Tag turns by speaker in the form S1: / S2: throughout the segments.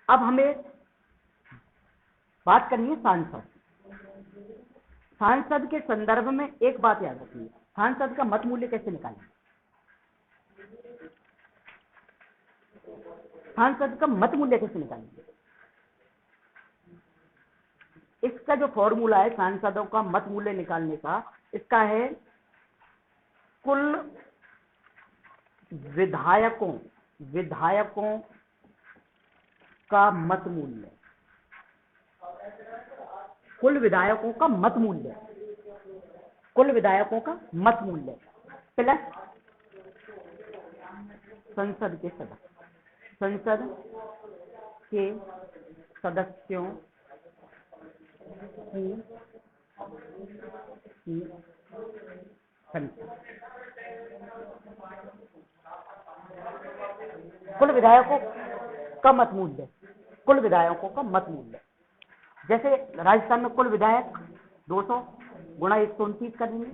S1: अब हमें बात करनी है सांसद। सांसद के संदर्भ में एक बात याद रखिए, सांसद का मत मूल्य कैसे निकालें। सांसद का मत मूल्य कैसे निकालेंगे, इसका जो फॉर्मूला है सांसदों का मत मूल्य निकालने का, इसका है कुल विधायकों का मत मूल्य, कुल विधायकों का मत मूल्य, कुल विधायकों का मत मूल्य प्लस संसद के सदस्यों की संख्या। कुल विधायकों का मत मूल्य, कुल विधायकों का मत मूल्य। जैसे राजस्थान में कुल विधायक 200 गुणा 129 करेंगे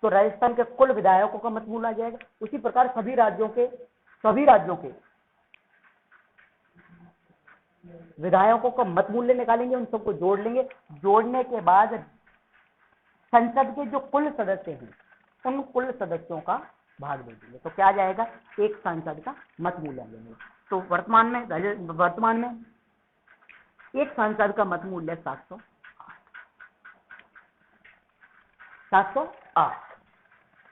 S1: तो राजस्थान के कुल विधायकों का मत मूल्य आ जाएगा। उसी प्रकार सभी राज्यों के विधायकों का मत मूल्य निकालेंगे, उन सबको जोड़ लेंगे। जोड़ने के बाद संसद के जो कुल सदस्य हैं उन कुल सदस्यों का भाग दे देंगे तो क्या आ जाएगा, एक सांसद का मत मूल्य आ जाएगा। तो वर्तमान में एक सांसद का मत मूल्य 708।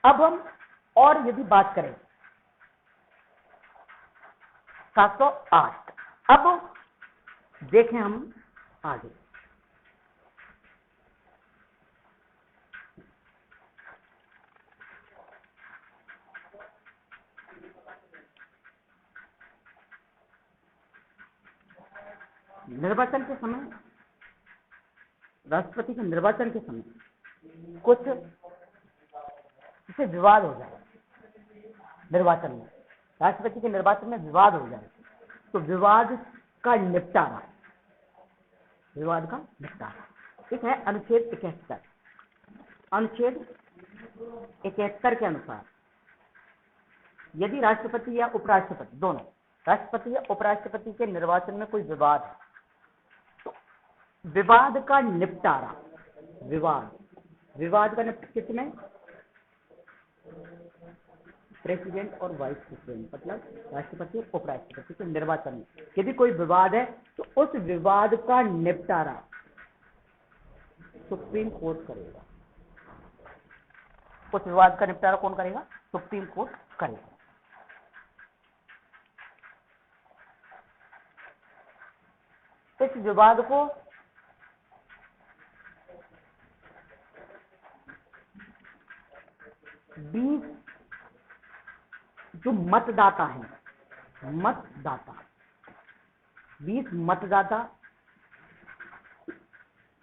S1: अब हम और यदि बात करें 708, अब देखें हम आगे। निर्वाचन के समय, राष्ट्रपति के निर्वाचन के समय कुछ इससे विवाद हो जाए, निर्वाचन में राष्ट्रपति के निर्वाचन में विवाद हो जाए तो विवाद का निपटारा एक है अनुच्छेद 71। अनुच्छेद 71 के अनुसार यदि राष्ट्रपति या उपराष्ट्रपति दोनों, राष्ट्रपति या उपराष्ट्रपति के निर्वाचन में कोई विवाद है तो विवाद का निपटारा, विवाद का निपटारा किसमें, प्रेसिडेंट और वाइस प्रेसिडेंट, मतलब राष्ट्रपति और उपराष्ट्रपति के निर्वाचन में यदि कोई विवाद है तो उस विवाद का निपटारा सुप्रीम कोर्ट करेगा। उस विवाद का निपटारा कौन करेगा, सुप्रीम कोर्ट करेगा। इस विवाद को जो मतदाता हैं, 20 मतदाता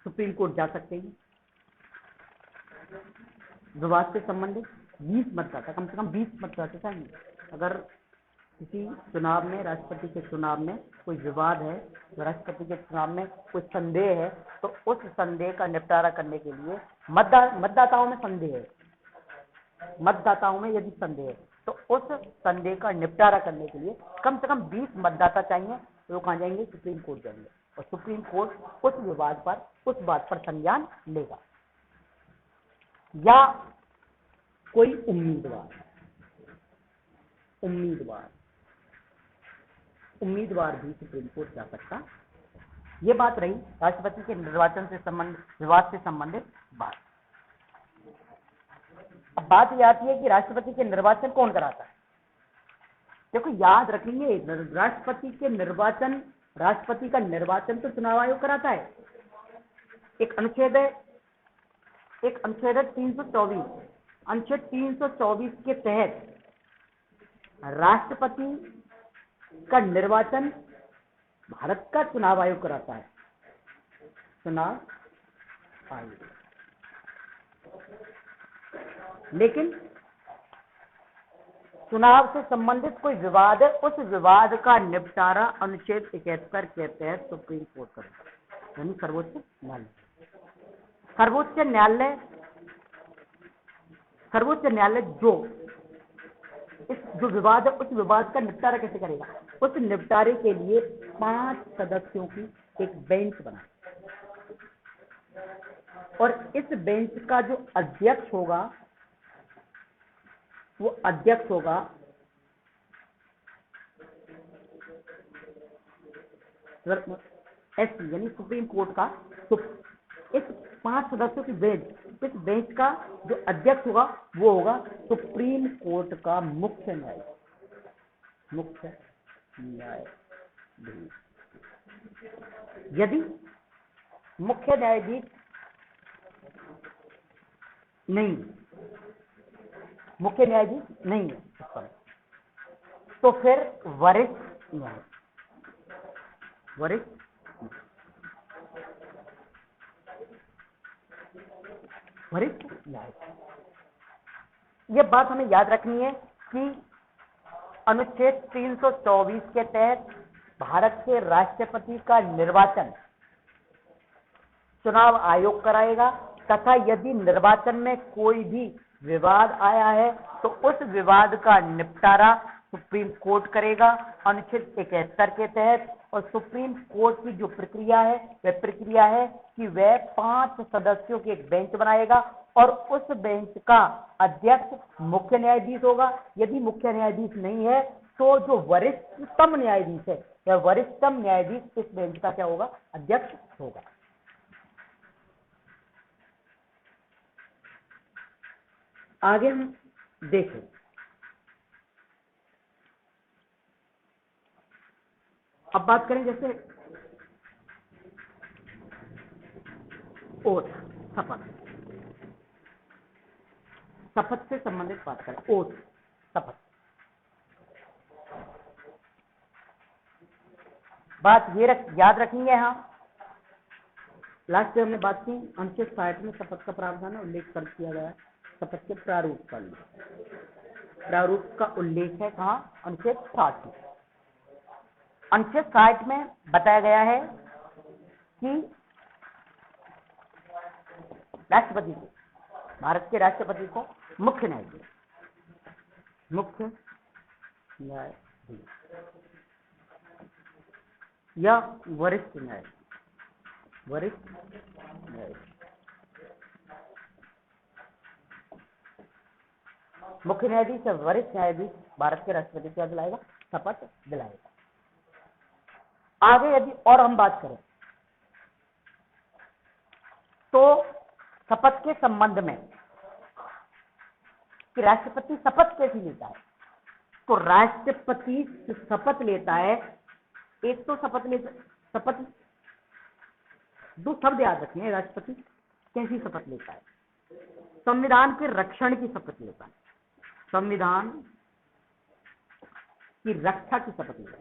S1: सुप्रीम कोर्ट जा सकते हैं। विवाद से संबंधित 20 मतदाता, कम से कम 20 मतदाता चाहिए। अगर किसी चुनाव में, राष्ट्रपति के चुनाव में कोई विवाद है, राष्ट्रपति के चुनाव में कोई संदेह है तो उस संदेह का निपटारा करने के लिए मतदाताओं में यदि संदेह है तो उस संदेह का निपटारा करने के लिए कम से कम 20 मतदाता चाहिए। वो कहाँ जाएंगे, सुप्रीम कोर्ट जाएंगे और सुप्रीम कोर्ट उस बात पर संज्ञान लेगा। या कोई उम्मीदवार भी सुप्रीम कोर्ट जा सकता। ये बात रही राष्ट्रपति के निर्वाचन से विवाद से संबंधित बात। अब बात यह आती है कि राष्ट्रपति के निर्वाचन कौन कराता है। देखो याद रखेंगे, राष्ट्रपति का निर्वाचन तो चुनाव आयोग कराता है। एक अनुच्छेद है 324। अनुच्छेद 324 के तहत राष्ट्रपति का निर्वाचन भारत का चुनाव आयोग कराता है, चुनाव आयोग। लेकिन चुनाव से संबंधित कोई विवाद है, उस विवाद का निपटारा अनुच्छेद 71 के तहत सुप्रीम कोर्ट करेगा, यानी सर्वोच्च न्यायालय जो इस जो विवाद है उस विवाद का निपटारा कैसे करेगा, उस निपटारे के लिए 5 सदस्यों की एक बेंच बना, और इस बेंच का जो अध्यक्ष होगा वो अध्यक्ष होगा एस यानी सुप्रीम कोर्ट का। तो इस 5 सदस्यों की बेंच, इस बेंच का जो अध्यक्ष होगा वो होगा सुप्रीम कोर्ट का मुख्य न्यायाधीश। यदि मुख्य न्यायाधीश नहीं, मुख्य न्यायाधीश नहीं है तो फिर वरिष्ठ न्यायाधीश। यह बात हमें याद रखनी है कि अनुच्छेद 324 के तहत भारत के राष्ट्रपति का निर्वाचन चुनाव आयोग कराएगा, तथा यदि निर्वाचन में कोई भी विवाद आया है तो उस विवाद का निपटारा सुप्रीम कोर्ट करेगा अनुच्छेद 71 के तहत। और सुप्रीम कोर्ट की जो प्रक्रिया है वह प्रक्रिया है कि वह 5 सदस्यों की एक बेंच बनाएगा और उस बेंच का अध्यक्ष मुख्य न्यायाधीश होगा। यदि मुख्य न्यायाधीश नहीं है तो जो वरिष्ठतम न्यायाधीश है वह वरिष्ठतम न्यायाधीश इस बेंच का क्या होगा, अध्यक्ष होगा। आगे हम देखें, अब बात करें जैसे ओथ, शपथ से संबंधित बात करें। ओथ, शपथ, बात ये याद रखेंगे। हाँ, लास्ट में हमने बात की अनुच्छेद 60 में शपथ का प्रावधान उल्लेख कर दिया गया है। शपथ के प्रारूप का उल्लेख है कहाँ, अनुच्छेद 60 में। अनुच्छेद 60 में बताया गया है कि राष्ट्रपति को, भारत के राष्ट्रपति को मुख्य न्यायाधीश या वरिष्ठ न्यायाधीश मुख्य न्यायाधीश या वरिष्ठ न्यायाधीश भारत के राष्ट्रपति को दिलाएगा, शपथ दिलाएगा। आगे यदि और हम बात करें तो शपथ के संबंध में कि राष्ट्रपति शपथ कैसे लेता है, तो राष्ट्रपति शपथ लेता है, एक तो शपथ दो शब्द याद रखिए, राष्ट्रपति कैसी शपथ लेता है, संविधान के रक्षण की शपथ लेता है, संविधान की रक्षा की शपथ लेता है।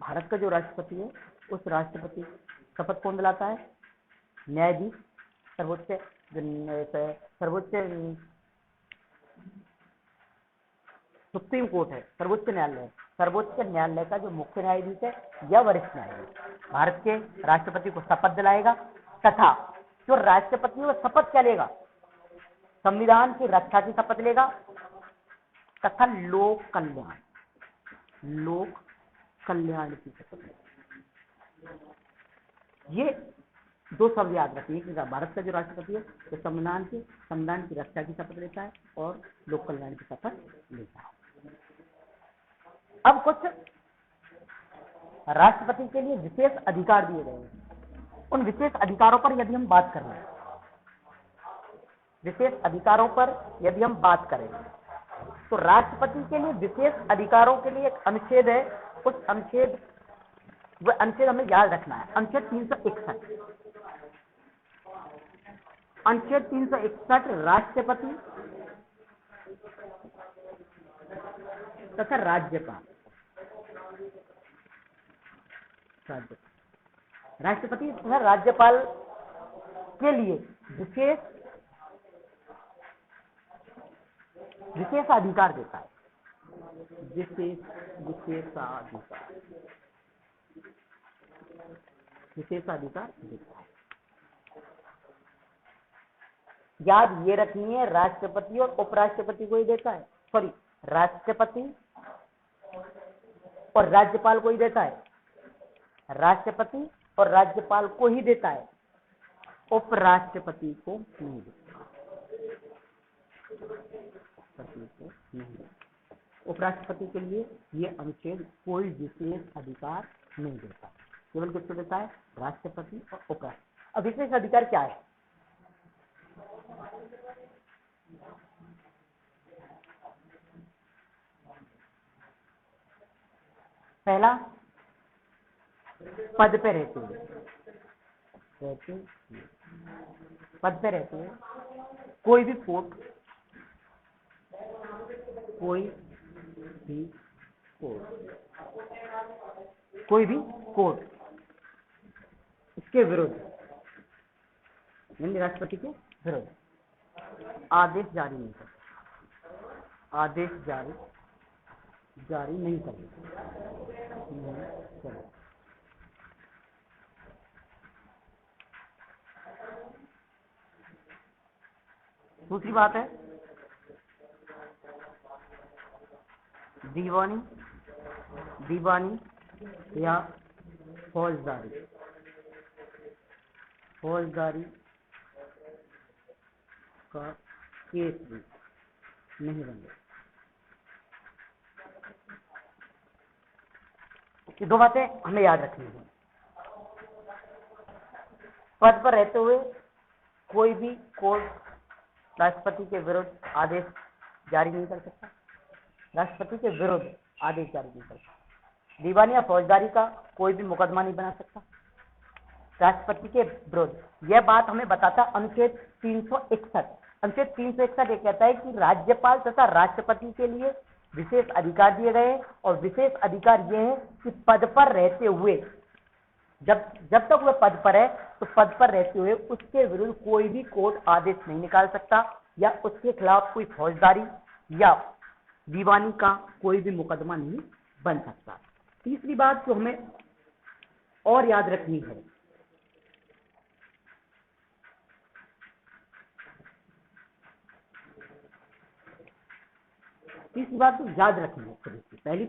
S1: भारत का जो राष्ट्रपति है उस राष्ट्रपति शपथ कौन दिलाता है, न्यायाधीश, सर्वोच्च सुप्रीम कोर्ट है, सर्वोच्च न्यायालय का जो मुख्य न्यायाधीश है या वरिष्ठ न्यायाधीश भारत के राष्ट्रपति को शपथ दिलाएगा। तथा जो राष्ट्रपति वो शपथ क्या लेगा, संविधान की रक्षा की शपथ लेगा तथा लोक कल्याण की शपथ लेगा। ये दो शब्द याद रखिए कि भारत का जो राष्ट्रपति है तो संविधान की रक्षा की शपथ लेता है और लोक कल्याण की शपथ लेता है। अब कुछ राष्ट्रपति के लिए विशेष अधिकार दिए गए हैं, उन विशेष अधिकारों पर यदि हम बात करें, तो राष्ट्रपति के लिए विशेष अधिकारों के लिए एक अनुच्छेद है, उस अनुच्छेद हमें याद रखना है, अनुच्छेद 361 राष्ट्रपति तथा राज्यपाल, राष्ट्रपति तथा राज्यपाल के लिए विशेषाधिकार देता है, विशेषाधिकार देता है। याद ये रखनी है, राष्ट्रपति और उपराष्ट्रपति को ही देता है, सॉरी, राष्ट्रपति और राज्यपाल को ही देता है, राष्ट्रपति और राज्यपाल को ही देता है, उपराष्ट्रपति को नहीं देता, उपराष्ट्रपति के लिए ये अनुच्छेद कोई विशेष अधिकार नहीं देता, केवल किसको देता है, राष्ट्रपति और उपराष्ट्रपति। अब विशेष अधिकार क्या है? पहला, पद पे रहते हुए, पद पे रहते हुए कोई भी कोर्ट, कोई भी कोर्ट इसके विरुद्ध, यानी राष्ट्रपति के विरुद्ध आदेश जारी नहीं करता, आदेश जारी नहीं करता। दूसरी बात है दीवानी या फौजदारी का केस भी नहीं बनेगा। ये दो बातें हमें याद रखनी है। पद पर रहते हुए कोई भी कोर्ट राष्ट्रपति के विरुद्ध आदेश जारी नहीं कर सकता, राष्ट्रपति के विरुद्ध आदेश जारी नहीं कर सकता। दीवानी या फौजदारी का कोई भी मुकदमा नहीं बना सकता राष्ट्रपति के विरुद्ध। यह बात हमें बताता अनुच्छेद 361। अनुच्छेद 361 ये कहता है कि राज्यपाल तथा राष्ट्रपति के लिए विशेष अधिकार दिए गए हैं, और विशेष अधिकार यह है कि पद पर रहते हुए, जब तक वह पद पर है तो पद पर रहते हुए उसके विरुद्ध कोई भी कोर्ट आदेश नहीं निकाल सकता, या उसके खिलाफ कोई फौजदारी या दीवानी का कोई भी मुकदमा नहीं बन सकता। तीसरी बात जो हमें और याद रखनी है, तीसरी बात तो याद रखनी है। पहली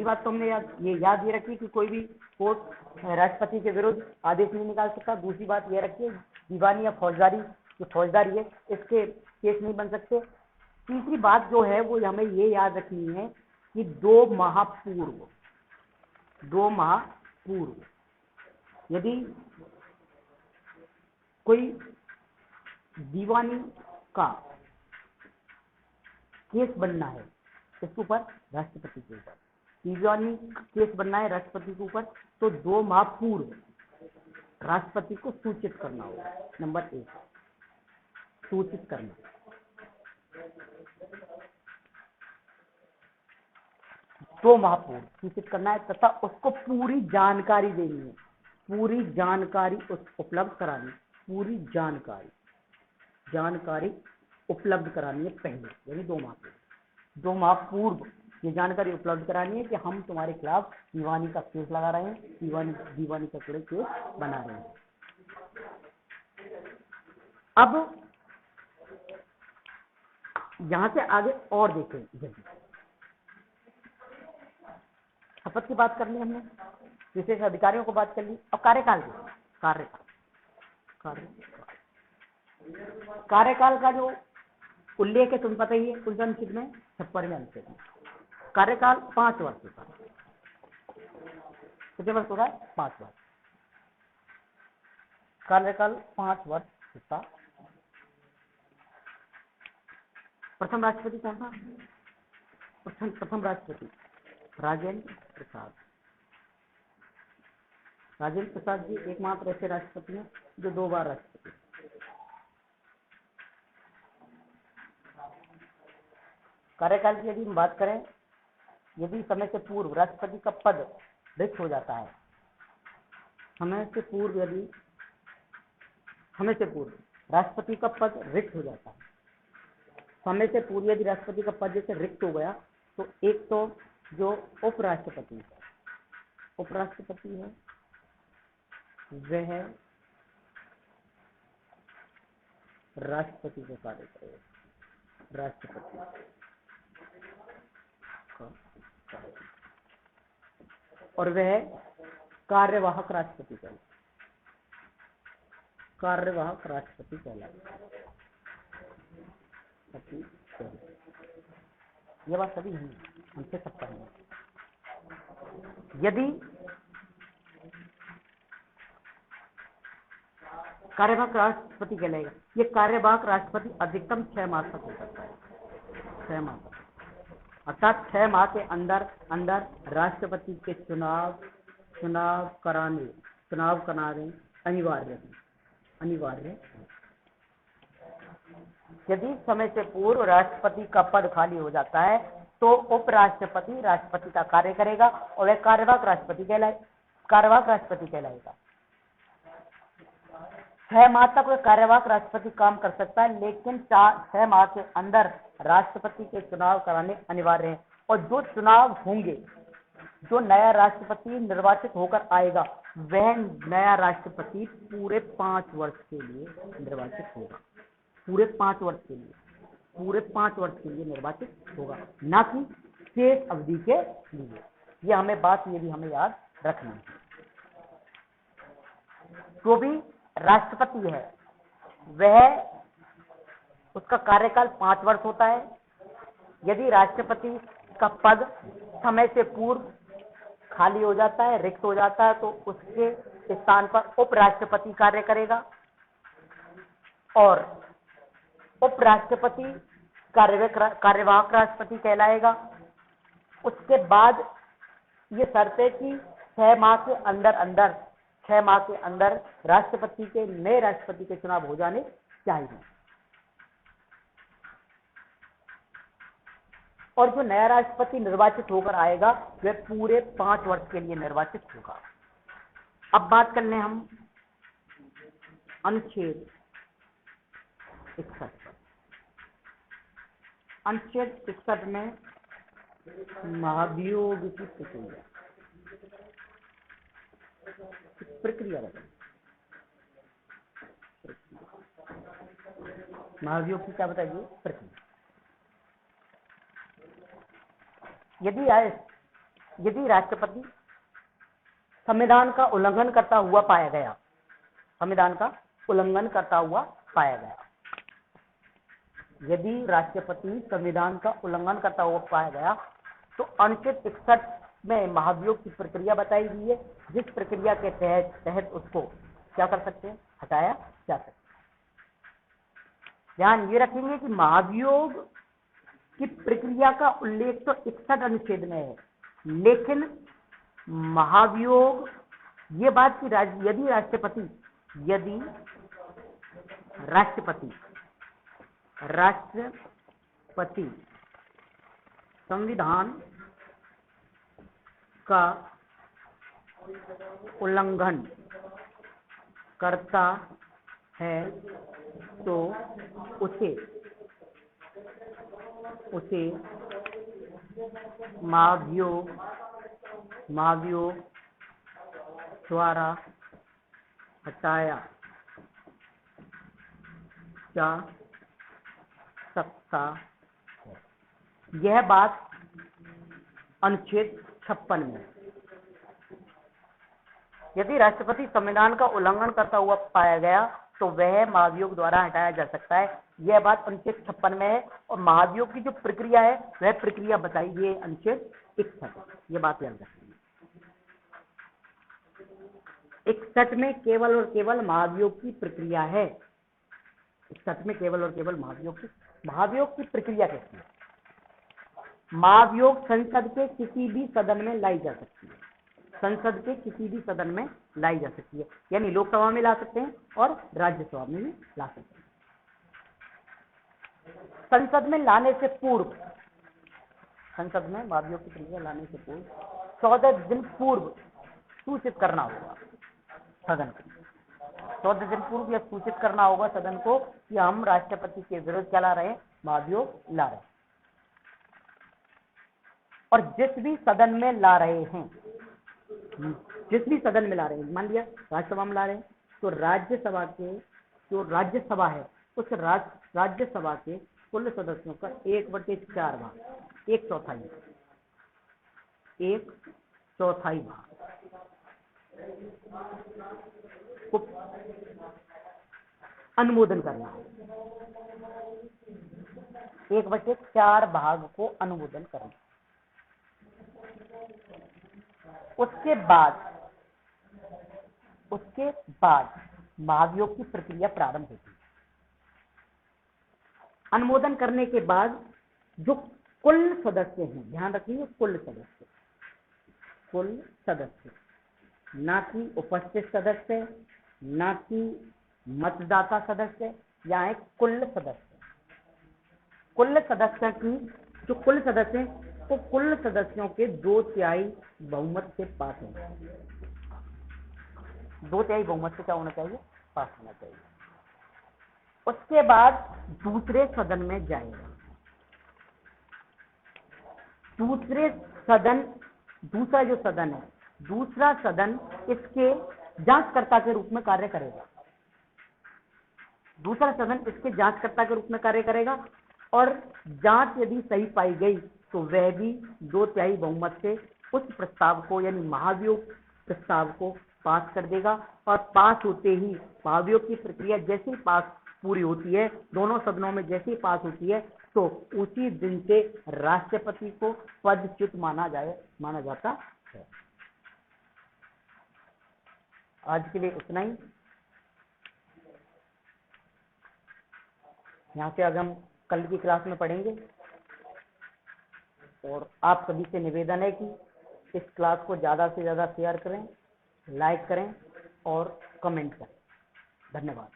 S1: बात तो हमने याद ये रखी कि कोई भी कोर्ट राष्ट्रपति के विरुद्ध आदेश नहीं निकाल सकता। दूसरी बात यह रखी है दीवानी या फौजदारी है इसके केस नहीं बन सकते। तीसरी बात जो है वो हमें ये याद रखनी है कि 2 माह पूर्व यदि कोई दीवानी का केस बनना है इसके ऊपर, राष्ट्रपति के ऊपर दीवानी केस बनना है राष्ट्रपति के ऊपर, तो 2 माह पूर्व राष्ट्रपति को सूचित करना होगा। नंबर 1, सूचित करना। दो माह पूर्व सूचित करना है तथा उसको पूरी जानकारी देनी है, पूरी जानकारी उपलब्ध करानी, पूरी जानकारी उपलब्ध करानी है पहले, यानी 2 माह पूर्व। 2 माह पूर्व ये जानकारी उपलब्ध करानी है कि हम तुम्हारे खिलाफ दीवानी का केस लगा रहे हैं, दीवानी का केस बना रहे हैं। अब यहां से आगे और देखें, जल्दी शपथ की बात कर ली हमने, विशेष अधिकारियों को बात कर ली। अब कार्यकाल का जो उल्लेख है तुम्हें पता ही है, कुल अनुच्छेद में 56वें अनुच्छेद में कार्यकाल 5 वर्ष होता है। कितने वर्ष होता है? 5 वर्ष। कार्यकाल 5 वर्ष होता। प्रथम राष्ट्रपति कौन था? प्रथम राष्ट्रपति राजेंद्र प्रसाद जी एकमात्र ऐसे राष्ट्रपति हैं जो 2 बार राष्ट्रपति। कार्यकाल की यदि हम बात करें, यदि समय से पूर्व राष्ट्रपति का पद रिक्त हो जाता है, समय से पूर्व राष्ट्रपति का पद रिक्त हो जाता है, समय से पूर्व यदि राष्ट्रपति का पद जैसे रिक्त हो गया, तो एक तो जो उपराष्ट्रपति है वह राष्ट्रपति का कार्य करेगा, राष्ट्रपति का कार्य। और वह कार्यवाहक राष्ट्रपति कहलाएगा, कार्यवाहक राष्ट्रपति कहलाएगा। ये बात सभी है, हमसे सब पढ़ेंगे। यदि कार्यवाहक राष्ट्रपति कहलाएगा, ये कार्यवाहक राष्ट्रपति अधिकतम 6 माह तक हो सकता है, 6 माह तक, अर्थात 6 माह के अंदर अंदर राष्ट्रपति के चुनाव कराने अनिवार्य है। यदि समय से पूर्व राष्ट्रपति का पद खाली हो जाता है तो उपराष्ट्रपति राष्ट्रपति का कार्य करेगा और वह कार्यवाहक राष्ट्रपति कहलाएगा। 6 माह तक वह कार्यवाहक राष्ट्रपति काम कर सकता है, लेकिन 6 माह के अंदर राष्ट्रपति के चुनाव कराने अनिवार्य है। और जो चुनाव होंगे, जो नया राष्ट्रपति निर्वाचित होकर आएगा, वह नया राष्ट्रपति पूरे 5 वर्ष के लिए निर्वाचित होगा, पूरे 5 वर्ष के लिए निर्वाचित होगा, ना कि शेष अवधि के लिए। ये भी हमें याद रखना है। जो भी राष्ट्रपति है वह, उसका कार्यकाल 5 वर्ष होता है। यदि राष्ट्रपति का पद समय से पूर्व खाली हो जाता है, रिक्त हो जाता है, तो उसके स्थान पर उपराष्ट्रपति कार्य करेगा और उपराष्ट्रपति कार्यवाहक राष्ट्रपति कहलाएगा। उसके बाद ये शर्त है कि 6 माह के अंदर नए राष्ट्रपति के चुनाव हो जाने चाहिए। और जो नया राष्ट्रपति निर्वाचित होकर आएगा वह पूरे 5 वर्ष के लिए निर्वाचित होगा। अब बात कर लें हम अनुच्छेद 61। अनुच्छेद 61 में महाभियोग की प्रक्रिया महाभियोग की क्या बताइए? प्रक्रिया। यदि राष्ट्रपति संविधान का उल्लंघन करता हुआ पाया गया, यदि राष्ट्रपति संविधान का उल्लंघन करता हुआ पाया गया तो अनुच्छेद 61 में महाभियोग की प्रक्रिया बताई गई है, जिस प्रक्रिया के तहत उसको क्या कर सकते हैं? हटाया जा सकता है। ध्यान ये रखेंगे कि महाभियोग की प्रक्रिया का उल्लेख तो 61 अनुच्छेद में है, लेकिन महाभियोग ये बात कि यदि राष्ट्रपति संविधान का उल्लंघन करता है तो उसे महाभियोग द्वारा हटाया जा सकता है। यह बात अनुच्छेद 56 में। यदि राष्ट्रपति संविधान का उल्लंघन करता हुआ पाया गया तो वह महाभियोग द्वारा हटाया जा सकता है। यह बात अनुच्छेद 56 में है और महाभियोग की जो प्रक्रिया है वह प्रक्रिया बताई गई अनुच्छेद 61। ये बात याद रखिए। 61 में केवल और केवल महाभियोग की प्रक्रिया है। 61 में केवल और केवल महाभियोग की प्रक्रिया कैसी है? महाभियोग संसद के किसी भी सदन में लाई जा सकती है। यानी लोकसभा में ला सकते हैं और राज्यसभा में भी ला सकते हैं। संसद में लाने से पूर्व, संसद में महाभियोग की प्रक्रिया लाने से पूर्व 14 दिन पूर्व सूचित करना होगा सदन को। 14 दिन पूर्व यह सूचित करना होगा सदन को कि हम राष्ट्रपति के विरुद्ध क्या ला रहे हैं? महाभियोग ला रहे हैं। और जिस भी सदन में ला रहे हैं, मान लिया राज्यसभा में ला रहे हैं, तो राज्यसभा के जो राज्यसभा है उस राज्यसभा के कुल सदस्यों का 1/4 भाग, 1/4, 1/4 भाग को अनुमोदन करना है। 1/4 भाग को अनुमोदन करना। उसके बाद महाभियोग की प्रक्रिया प्रारंभ होती है। अनुमोदन करने के बाद जो कुल सदस्य हैं, ध्यान रखिए, कुल सदस्य, ना कि उपस्थित सदस्य, ना कि मतदाता सदस्य, या एक कुल सदस्य। कुल सदस्य की जो कुल सदस्य हैं वो कुल सदस्यों के 2/3 बहुमत से पास होना चाहिए। 2/3 बहुमत से क्या होना चाहिए? पास होना चाहिए। उसके बाद दूसरे सदन में जाएगा। दूसरा जो सदन है, दूसरा सदन इसके जांचकर्ता के रूप में कार्य करेगा। दूसरा सदन इसके जांचकर्ता के रूप में कार्य करेगा और जांच यदि सही पाई गई तो वह भी 2/3 बहुमत से उस प्रस्ताव को, यानी महाभियोग प्रस्ताव को पास कर देगा। और पास होते ही महाभियोग की प्रक्रिया जैसे ही पूरी होती है, दोनों सदनों में जैसे ही पास होती है, तो उसी दिन से राष्ट्रपति को पदच्युत माना जाता है। आज के लिए इतना ही। यहाँ से आज हम कल की क्लास में पढ़ेंगे। और आप सभी से निवेदन है कि इस क्लास को ज़्यादा से ज़्यादा शेयर करें, लाइक करें और कमेंट करें। धन्यवाद।